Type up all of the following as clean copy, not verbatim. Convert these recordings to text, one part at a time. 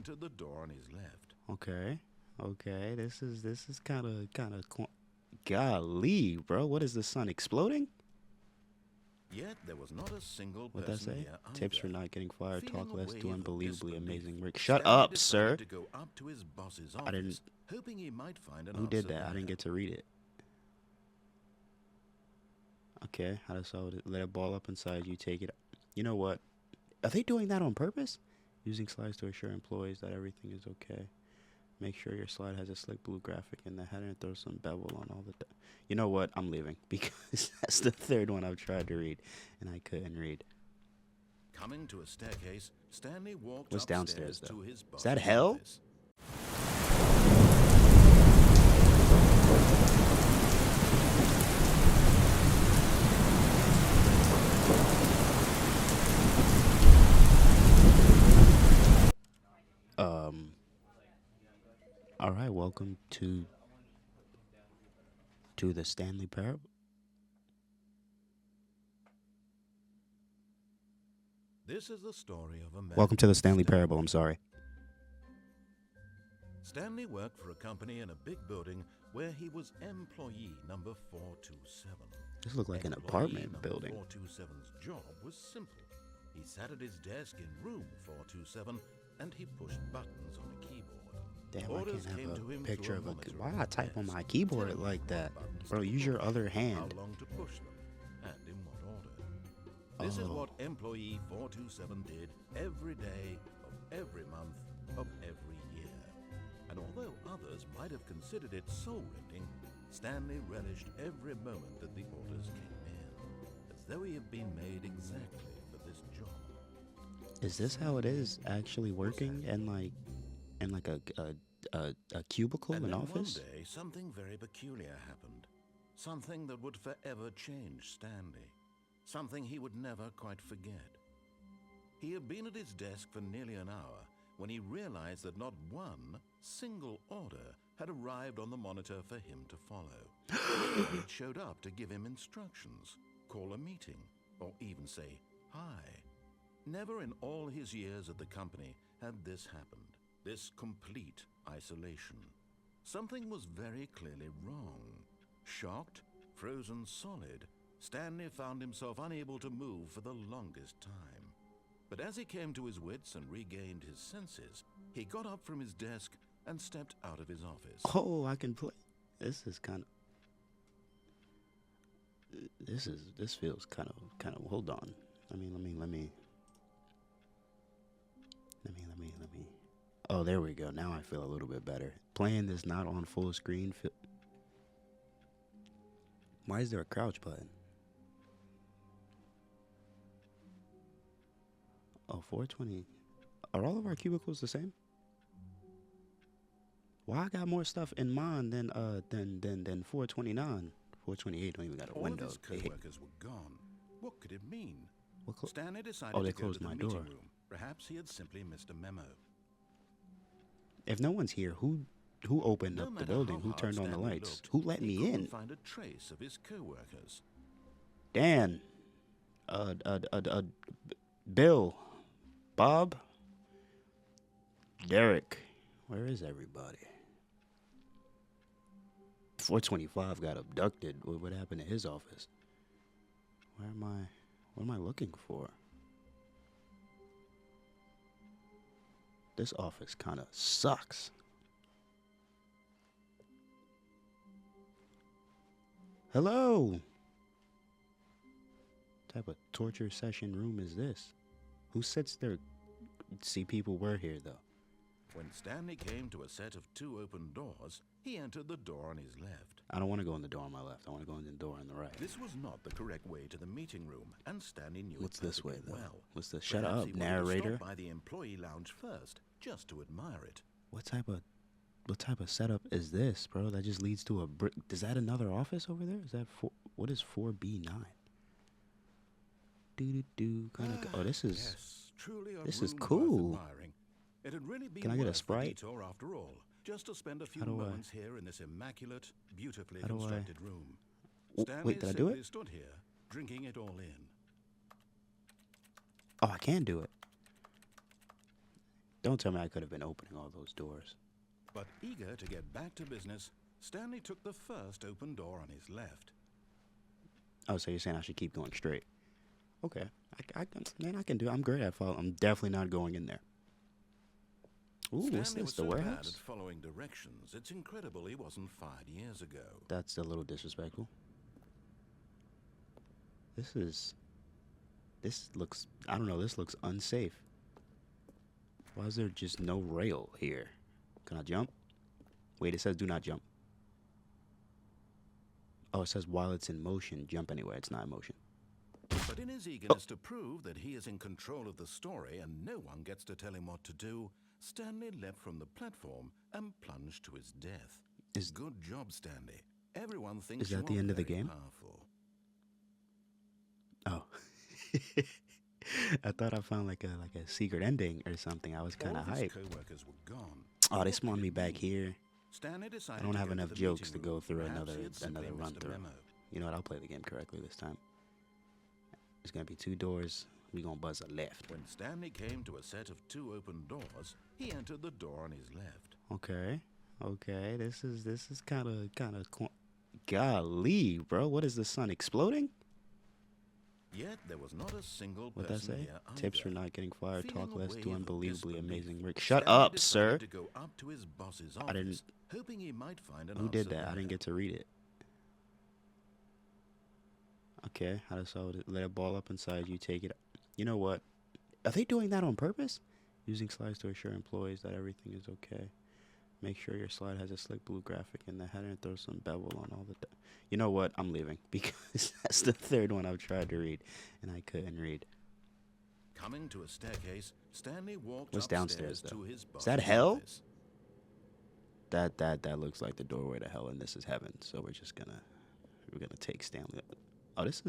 entered the door on his left. Okay. Okay. This is kind of golly, bro. What is the sun exploding? Yet there was not a single What'd that person say? here Tips for either. not getting fired. Feeling Talk a less. Do wave of unbelievably disbelief, amazing work. Shut Stanley up, sir. decided to go up to his boss's I office, didn't. hoping he might find an Who answer did that? I there. didn't get to read it. Okay. How does so let a ball up inside you? Take it. You know what? Are they doing that on purpose? Using slides to assure employees that everything is okay. Make sure your slide has a slick blue graphic in the header and throw some bevel on all the... You know what? I'm leaving because that's the third one I've tried to read and I couldn't read. Coming to a staircase, Stanley walked What's upstairs downstairs, though? to his Is that boss's hell? office. All right, welcome to the Stanley Parable. This is the story of a man. Welcome to the Stanley Parable. I'm sorry. Stanley worked for a company in a big building where he was employee number 427. This looked like an Employee apartment number building. 427's job was simple. He sat at his desk in room 427 and he pushed buttons on a keyboard. Damn, Orders I came can't to have him a picture through of a... monitor Why on I the type on desk, my keyboard telling like him that? what buttons Bro, to use your push, other hand. how long to push them, and in what order. This is Oh. what employee 427 did every day of every month of every year. And although others might have considered it soul-rending, Stanley relished every moment that the orders came in, as though he had been made exactly for this job. Is this how it is actually working in like a cubicle, And an then office? one day, something very peculiar happened. Something that would forever change Stanley. Something he would never quite forget. He had been at his desk for nearly an hour when he realized that not one single order had arrived on the monitor for him to follow. It showed up to give him instructions, call a meeting, or even say hi. Never in all his years at the company had this happened, this complete isolation. Something was very clearly wrong. Shocked, frozen solid, Stanley found himself unable to move for the longest time. But as he came to his wits and regained his senses, he got up from his desk and stepped out of his office. Oh, I can play. This is kind of... This feels kind of... Hold on. Let me... Oh, there we go. Now I feel a little bit better. Playing this not on full screen. Why is there a crouch button? Oh, 420. Are all of our cubicles the same? Why I got more stuff in mine than 429? 428 don't even got a All window. of his co-workers were gone. What could it mean? Stanley decided Oh, they to go closed to the my meeting door. room. Perhaps he had simply missed a memo. If no one's here, who opened No up the matter building? how Who hard turned on the Stanley lights? looked, Who let he me couldn't in? find a trace of his co-workers. Dan. Bill. Bob. Derek. Where is everybody? 425 got abducted. What happened to his office? What am I looking for? This office kind of sucks. Hello. What type of torture session room is this? Who sits there? See, people were here though. When Stanley came to a set of two open doors, he entered the door on his left. I don't want to go in the door on my left. I want to go in the door on the right. This was not the correct way to the meeting room, and Stanley knew What's it this way perfectly though? well. What's this? Shut Perhaps up, he wanted to narrator. stop by the employee lounge first, just to admire it. What type of setup is this, bro? That just leads to a brick. Is that another office over there? Is that what is 4B9? Kind of. Oh, this is. Yes, truly a This is room worth cool. admiring. It had really been Can I get a worth the Sprite? detour after all, just to spend a few How do I- moments here in this immaculate, beautifully How do I- constructed room. Oh, wait, did I do simply it? stood here, drinking it all in. Oh, I can do it. Don't tell me I could have been opening all those doors. But eager to get back to business, Stanley took the first open door on his left. Oh, so you're saying I should keep going straight? Okay, I can do it. I'm great at follow. I'm definitely not going in there. Ooh, what's Stanley this? was The so bad warehouse? at following directions, it's incredible he wasn't fired years ago. That's a little disrespectful. This looks, I don't know, this looks unsafe. Why is there just no rail here? Can I jump? Wait, it says do not jump. Oh, it says while it's in motion, jump anyway. It's not in motion. But in his eagerness to prove that he is in control of the story and no one gets to tell him what to do, Stanley leapt from the platform and plunged to his death. Good job, Stanley. Everyone thinks Is that the end of the game? Powerful. Oh. I thought I found like a secret ending or something. I was kind of hyped. Co-workers were gone. Oh, they spawned me back here. Stanley I don't have enough jokes to go through another run through. You know what? I'll play the game correctly this time. There's gonna be 2 doors. We gonna buzz a left. When Stanley came to a set of 2 open doors, he entered the door on his left. Okay. Okay. This is kind of golly, bro. What is the sun exploding? Yet there was not a single What'd that person say? here Tips for either. not getting fired. Feeling Talk a less. wave Do of unbelievably disbelief, amazing work. Shut Stanley up, sir. decided to go up to his boss's I didn't. office, hoping he might find an Who did answer that? I there. didn't get to read it. Okay, how to solve it? Let it ball up inside you. Take it. You know what? Are they doing that on purpose? Using slides to assure employees that everything is okay. Make sure your slide has a slick blue graphic in the header and throw some bevel on all the... You know what? I'm leaving because that's the 3rd one I've tried to read and I couldn't read. Coming to a staircase, Stanley walked What's downstairs, upstairs though? to his Is boss's that hell? office. That looks like the doorway to hell, and this is heaven. So we're gonna take Stanley. Oh, this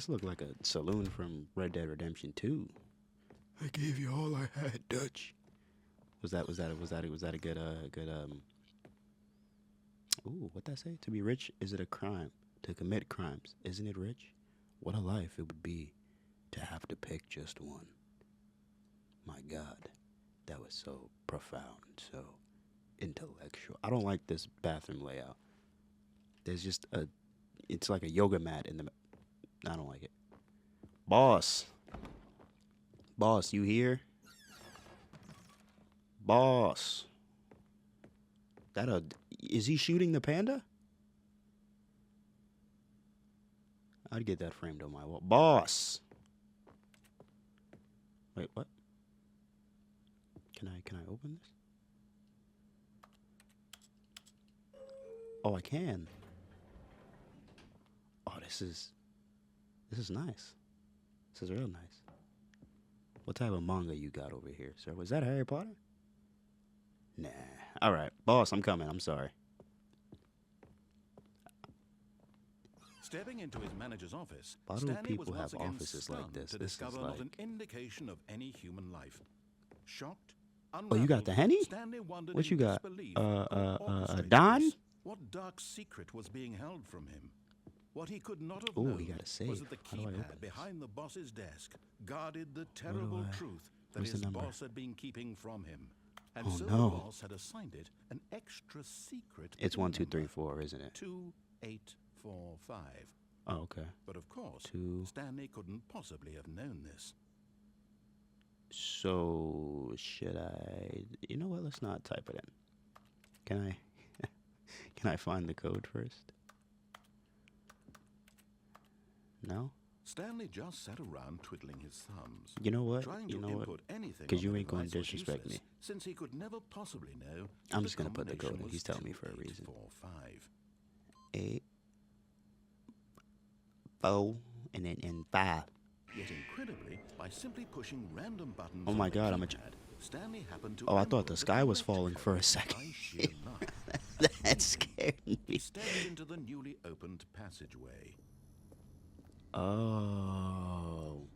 looked like a saloon from Red Dead Redemption 2. I gave you all I had, Dutch. Was that a good Ooh, what'd that say? To be rich, is it a crime? To commit crimes, isn't it rich? What a life it would be to have to pick just one. My God, that was so profound, so intellectual. I don't like this bathroom layout. There's just it's like a yoga mat in the, I don't like it. Boss, you here? Boss. Is he shooting the panda? I'd get that framed on my wall. Boss. Wait, what? Can I open this? Oh, I can. Oh, this is nice. This is real nice. What type of manga you got over here, sir? Was that Harry Potter? Nah. All right, boss, I'm coming. I'm sorry. Stepping into his manager's office, Why do Stanley people was once have again offices like stunned this? to This is discover not an like- indication of any human life. Shocked, Oh, you got the Henny? Stanley wondered What in you got? disbelief what orchestrated Don? this. What dark secret was being held from him? What he could not have Ooh, known he got a save. was that the How do I open keypad this? behind the boss's desk guarded the terrible truth that What's the his number? boss had been keeping from him. And Oh, so no. the boss had assigned it an extra secret. It's pin 1, 2, 3, number, 4, isn't it? 2845. Oh, okay. But of course, 2. Stanley couldn't possibly have known this. So should I? You know what? Let's not type it in. Can I? Can I find the code first? No. Stanley just sat around twiddling his thumbs. You know what? Trying You to know what? input anything 'Cause on you the ain't gonna device was disrespect useless, me. since he could never possibly know. I'm the just gonna put the code combination in. He's was telling me for a reason. 2845. 8, 4, and then 5. Yet incredibly, by simply pushing random buttons Oh on my the God, I'm a keypad, Stanley happened to Oh, I thought the input sky was correct falling for a code second. by sheer luck. That scared He me. stepped into the newly opened passageway. Oh,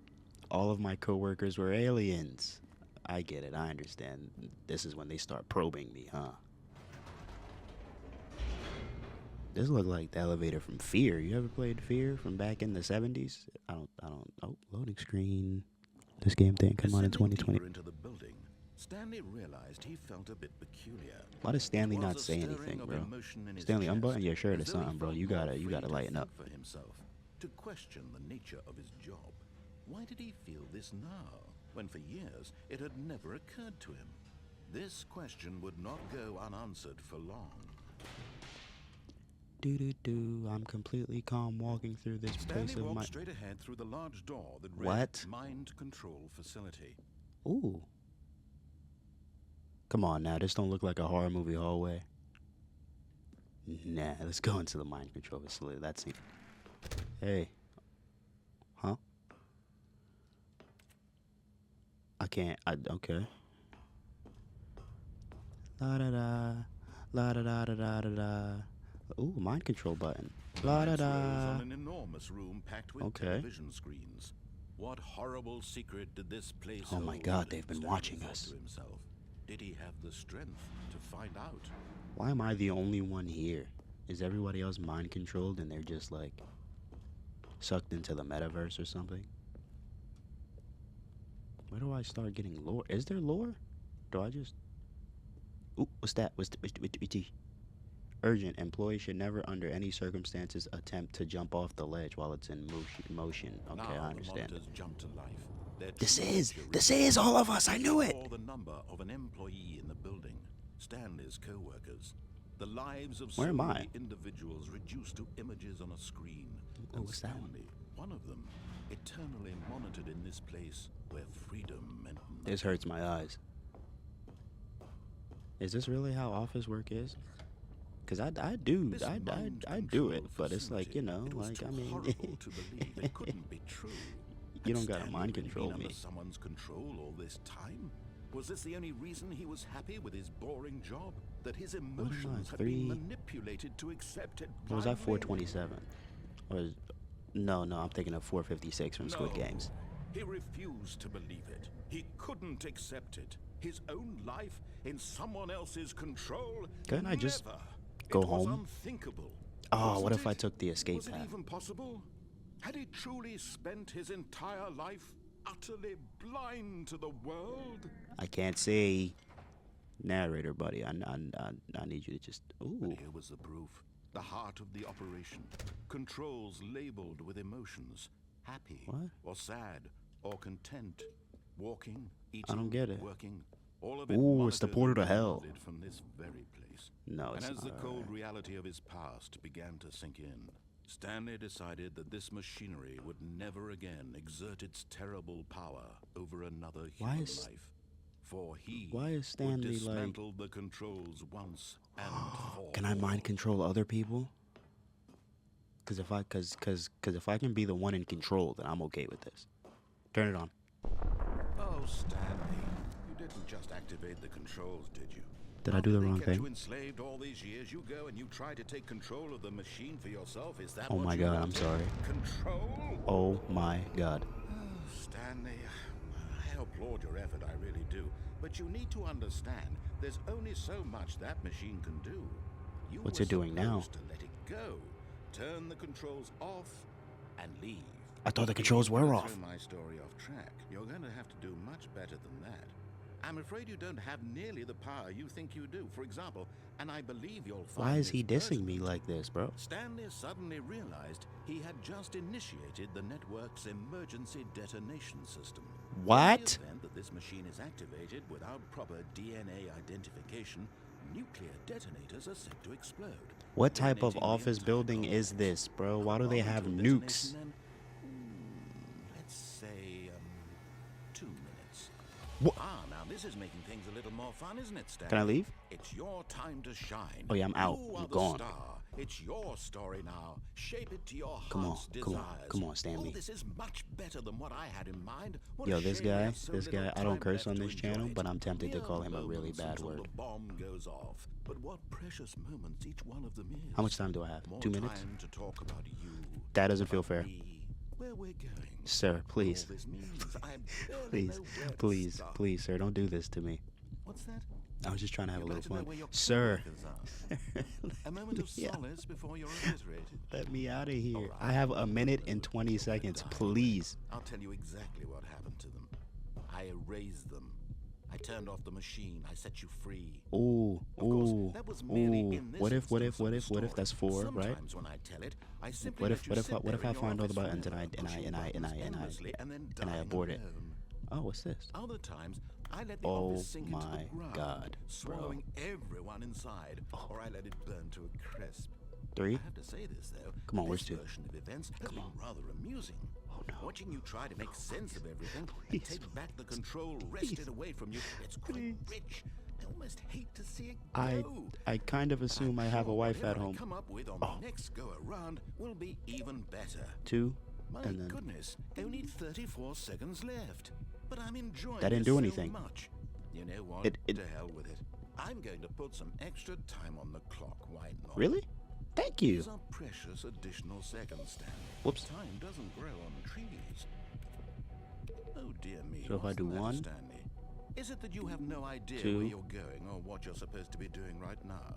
all of my coworkers were aliens. I get it. I understand. This is when they start probing me, huh? This looked like the elevator from Fear. You ever played Fear from back in the 70s? I don't. Oh, loading screen. This game didn't come out in Descending 2020. deeper into the building, Stanley realized he felt a bit peculiar. Why does Stanley It not was a say stirring anything, of bro? emotion in his Stanley, chest, unbutton your shirt or as though he something, bro. felt You more gotta free to lighten up. think for himself, to question the nature of his job. Why did he feel this now, when for years it had never occurred to him? This question would not go unanswered for long. Do. I'm completely calm walking through this place Stanley of walked my. straight ahead through the large door that read What? Mind Control Facility. Ooh. Come on now, this don't look like a horror movie hallway. Nah, let's go into the mind control facility. That's it. Hey. Huh? I can't. Okay. La da da. La da da da da da da. Ooh, mind control button. La da Lights rose da. on an enormous room packed with Okay. television screens. What horrible secret did this place Oh my hold? God, they've been Stanley watching thought us. to himself. Did he have the strength to find out? Why am I the only one here? Is everybody else mind controlled and they're just like sucked into the metaverse or something? Where do I start getting lore? Is there lore? Do I just... Ooh, what's that? What's urgent. Employees should never under any circumstances attempt to jump off the ledge while it's in motion. Okay, Now I understand. the monitors jumped to life. Their This true is nature all of us. I knew it. saw the number of an employee in the building, Stanley's co-workers. The lives of Where so am I? many individuals reduced to images on a screen. Oh, And what's that one? Stanley, one of them, eternally monitored in this place where freedom meant nothing. This hurts my eyes. Is this really how office work is? Cause I do This I mind do it, control but it's like, you know, facility, it was like too I mean, horrible to believe it couldn't be true. you Had don't gotta Stanley mind really control been me. under someone's control all this time? Was this the only reason he was happy with his boring job? That his emotions had been manipulated to accept it Or was that blindly? 427? Or is, no, I'm thinking of 456 from Squid No, Games. he refused to believe it. He couldn't accept it. His own life in someone else's control. Couldn't I just Never. go It was home? unthinkable. Oh, Wasn't what if I it? took the escape Was it path? even possible? Had he truly spent his entire life utterly blind to the world? I can't see. Narrator, buddy. I need you to just. Ooh. But here was the proof. The heart of the operation. Controls labeled with emotions. Happy What? or sad or content. Walking, eating, I don't get it. working. All of it Ooh, it's the monitored portal to and hell. recorded from this very place. No, it's And as not. the cold reality of his past began to sink in, Stanley decided that this machinery would never again exert its terrible power over another Why human is- life. For he Why is would Stanley like? dismantle the controls once and for Can I mind control other people? Cause if I can be the one in control, then I'm okay with this. Turn it on. Oh, Stanley, you didn't just activate the controls, did you? Did I do the After they wrong kept you thing? enslaved all these years, you go and you try to take control of the machine for yourself. Is that Oh what my you God, I'm wanted? sorry. Control? Oh my God. Oh, Stanley, I applaud your effort, I really do. But you need to understand, there's only so much that machine can do. You What's were it doing now? supposed to let it go, turn the controls off, and leave. I thought the controls were Throw off. my story off track. You're going to have to do much better than that. I'm afraid you don't have nearly the power you think you do. For example, and I believe you'll find Why is he this dissing me pertinent, like this, bro? Stanley suddenly realized he had just initiated the network's emergency detonation system. What? In the event that this machine is activated without proper DNA identification, nuclear detonators are set to explode. What type of detonating the office entire building is complex. this, bro? Why do How they long have until nukes? detonation then? Let's say 2 minutes. What? Now this is making things a little more fun, isn't it, Stan? Can I leave? It's your time to shine. Oh, yeah, I'm out. You I'm are the gone. star. It's your story now. Shape it to your Come on, heart's come on, desires. come on, Stanley. Oh, this is much better than what I had in mind. What Yo, a this shame we guy, have so little I don't time curse on left this to enjoy channel, it. but I'm tempted to Mere call him a really moments bad until word. the bomb goes off. But what precious moments each one of them is. How much time do I have? More 2 minutes? time to talk about you. That doesn't feel about fair. me, where we're going. Sir, please. All this means. I barely Please, know where to please, start. please, sir, don't do this to me. What's that? I was just trying to have a You'd little like to know fun. where your Sir, coworkers are. A moment of Yeah. solace before you're obliterated. let me out of here. All right. I have a minute and 20 seconds, please. I'll tell you exactly what happened to them. I erased them. I turned off the machine. I set you free. Ooh, Of course, ooh, that was merely ooh. in this What if instance of the that's story. 4, right? Sometimes when I tell it, I simply What let if you what if sit I, what if there I in your find all the office buttons and forever, pushing buttons endlessly and then and I dying abort it? alone. Oh, what's this? Other times, I let the Oh office sink into my the ground, God, bro. swallowing everyone inside, or I let it burn to a crisp. 3? I have to say this, though. Come on, this where's 2? version of events has been rather amusing. Oh no. Watching you try to make sense of everything Please, and take back the control wrested away from you, it's quite rich. I almost hate to see it go. I kind of assume I have a Sure, wife at whatever I home. come up with on the next go around will be even better. 2, My and then goodness, only 34 seconds left. But I'm enjoying That didn't this do so anything. much. You know what? It- To hell with it. I'm going to put some extra time on the clock. Why not? Really? Thank you. These are precious additional seconds, Stanley. Whoops. Time doesn't grow on trees. Oh dear me. So if I what's do the matter, 1, Stanley? Is it that you have no idea 2. where you're going or what you're supposed to be doing right now?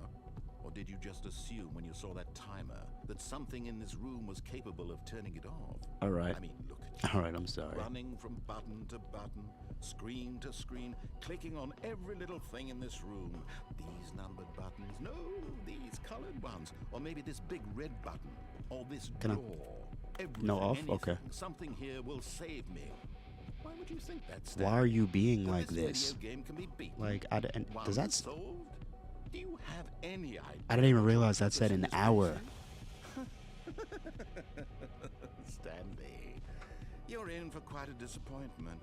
Or did you just assume when you saw that timer that something in this room was capable of turning it off? All right. I mean, look at you. All right, I'm sorry. Running from button to button, screen to screen, clicking on every little thing in this room. These numbered buttons, no, these colored ones. Or maybe this big red button, or this Can I- door. Everything, No, off? anything, Okay. something here will save me. Why would you think that, Stan? Why are you being That like this? video game can be beaten. Like, and One does that... solved? Do you have any idea? I didn't even what your realize that purpose said in an this hour. place is? Stanley, you're in for quite a disappointment.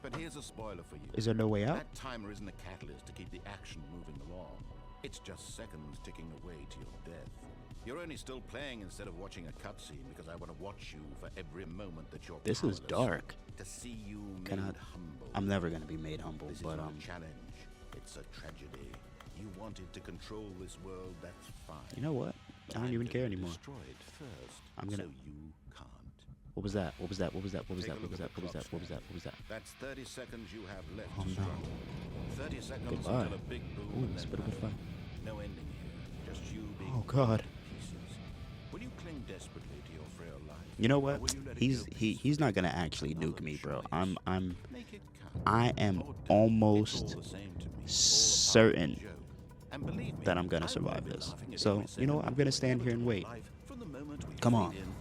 But here's a spoiler for you. Is there no way out? That timer isn't a catalyst to keep the action moving along. It's just seconds ticking away to your death. You're only still playing instead of watching a cutscene because I want to watch you for every moment that you're This is powerless. dark. To see you made Cannot... humble. I'm never gonna be made humble, This but is not a challenge. It's a tragedy. You wanted to control this world, that's fine. you know what? I don't even care anymore. Destroy it first, I'm gonna- so you can't. What was that? What was that? What was that? What was Take that? a What was look that? at What was the that? What was that? What was that? That's 30 seconds you have left Oh, to no. struggle. 30 seconds Goodbye. until a big boom Ooh, and it's a then bit of a nothing. fight. No ending here. Just you being Oh God. torn to pieces. Will you cling desperately to your frail life? You know Or what? will you let it He's go he's not gonna actually Another nuke me, bro. choice. I'm Make it count. I am Or don't. It's almost all the same to me. All a part of the certain joke. And believe me, that I'm gonna I survive won't be this. laughing at So, every you know what? I'm gonna second stand of here and your wait. life from the moment we Come fade on. in